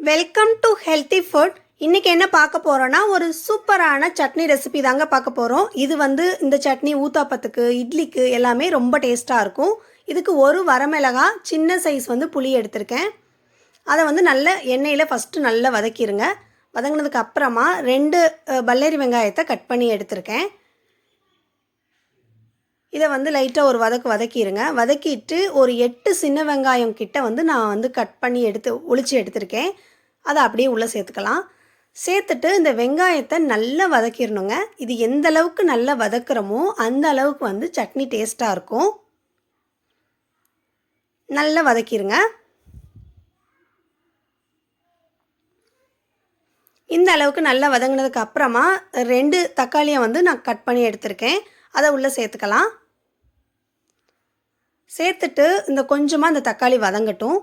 Welcome to healthy food. இன்றைக்கி என்ன பார்க்க போகிறோன்னா ஒரு சூப்பரான சட்னி ரெசிபி தாங்க பார்க்க போகிறோம். இது இந்த சட்னி ஊத்தாப்பத்துக்கு, இட்லிக்கு எல்லாமே ரொம்ப டேஸ்ட்டாக இருக்கும். இதுக்கு ஒரு வரமிளகா சின்ன சைஸ் புளி எடுத்திருக்கேன். அதை நல்ல எண்ணெயில் ஃபஸ்ட்டு நல்லா வதக்கிடுங்க. வதங்கினதுக்கு அப்புறமா 2 பல்லேரி வெங்காயத்தை கட் பண்ணி எடுத்திருக்கேன். இதை லைட்டாக ஒரு வதக்கிடுங்க. வதக்கிட்டு ஒரு 8 சின்ன வெங்காயம் கிட்ட நான் கட் பண்ணி ஒளிச்சு எடுத்திருக்கேன். அதை அப்படியே உள்ளே சேர்த்துக்கலாம். சேர்த்துட்டு இந்த வெங்காயத்தை நல்லா வதக்கிடணுங்க. இது எந்த அளவுக்கு நல்லா வதக்குறோமோ அந்த அளவுக்கு சட்னி டேஸ்ட்டாக இருக்கும். நல்லா வதக்கிடுங்க. இந்த அளவுக்கு நல்லா வதங்கினதுக்கு அப்புறமா 2 தக்காளியை நான் கட் பண்ணி எடுத்திருக்கேன். அதை உள்ளே சேர்த்துக்கலாம். சேர்த்துட்டு கொஞ்சமாக இந்த தக்காளி வதங்கட்டும்.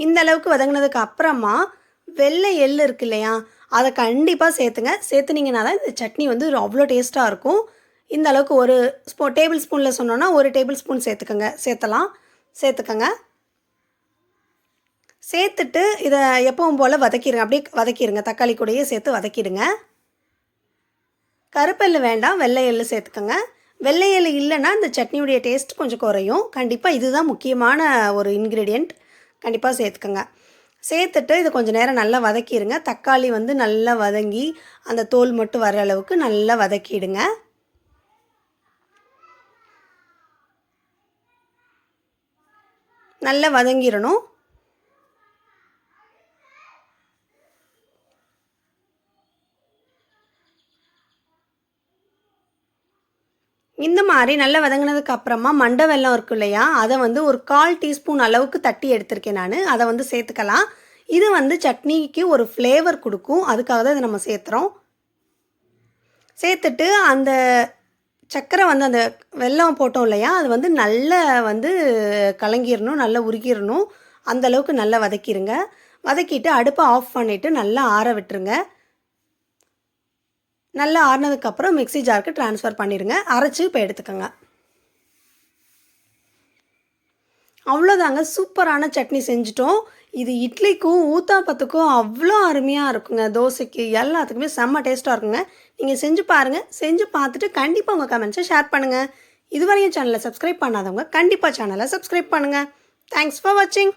இந்த அளவுக்கு வதங்கினதுக்கு அப்புறமா வெள்ளை எள் இருக்கு இல்லையா, அதை கண்டிப்பாக சேர்த்துங்க. சேர்த்துனீங்கன்னா தான் இந்த சட்னி அவ்வளோ டேஸ்ட்டாக இருக்கும். இந்த அளவுக்கு ஒரு டேபிள் ஸ்பூனில் சொன்னோன்னா 1 டேபிள் ஸ்பூன் சேர்த்துக்கங்க. சேர்த்துட்டு இதை எப்பவும் போல் வதக்கிடுங்க. அப்படியே வதக்கிடுங்க. தக்காளி கூடயே சேர்த்து வதக்கிடுங்க. கருப்பெல்லு வேண்டாம், வெள்ளை எள்ளு சேர்த்துக்கங்க. வெள்ளை எள்ளு இல்லைன்னா இந்த சட்னியுடைய டேஸ்ட் கொஞ்சம் குறையும். கண்டிப்பாக இதுதான் முக்கியமான ஒரு இன்க்ரீடியண்ட். கண்டிப்பாக சேர்த்துக்கங்க. சேர்த்துட்டு இதை கொஞ்சம் நேரம் நல்லா வதக்கிடுங்க. தக்காளி நல்லா வதங்கி அந்த தோல் மட்டும் வர அளவுக்கு நல்லா வதக்கிடுங்க. நல்லா வதங்கிடணும். இந்த மாதிரி நல்லா வதங்கினதுக்கு அப்புறமா மண்டை வெல்லம் இருக்கும் இல்லையா, அதை ஒரு 1/4 டீஸ்பூன் அளவுக்கு தட்டி எடுத்திருக்கேன் நான். அதை சேர்த்துக்கலாம். இது சட்னிக்கு ஒரு ஃப்ளேவர் கொடுக்கும். அதுக்காக தான் இதை நம்ம சேர்த்துறோம். சேர்த்துட்டு அந்த சர்க்கரை அந்த வெல்லம் போட்டோம் இல்லையா, அது நல்லா கலங்கிடணும், நல்லா உருகிடணும். அந்தளவுக்கு நல்லா வதக்கிடுங்க. வதக்கிட்டு அடுப்பை ஆஃப் பண்ணிவிட்டு நல்லா ஆற விட்டுருங்க. நல்லா ஆறினதுக்கப்புறம் மிக்ஸி ஜாருக்கு ட்ரான்ஸ்ஃபர் பண்ணிடுங்க. அரைச்சி இப்போ எடுத்துக்கோங்க. அவ்வளோதாங்க, சூப்பரான சட்னி செஞ்சிட்டோம். இது இட்லிக்கும் ஊத்தாப்பத்துக்கும் அவ்வளோ அருமையாக இருக்குங்க. தோசைக்கு எல்லாத்துக்குமே செம்ம டேஸ்ட்டாக இருக்குங்க. நீங்கள் செஞ்சு பாருங்கள். செஞ்சு பார்த்துட்டு கண்டிப்பாக உங்கள் கமெண்ட்ஸை ஷேர் பண்ணுங்கள். இதுவரையும் சேனலை சப்ஸ்கிரைப் பண்ணாதவங்க கண்டிப்பாக சேனலை சப்ஸ்கிரைப் பண்ணுங்கள். தேங்க்ஸ் ஃபார் வாட்சிங்.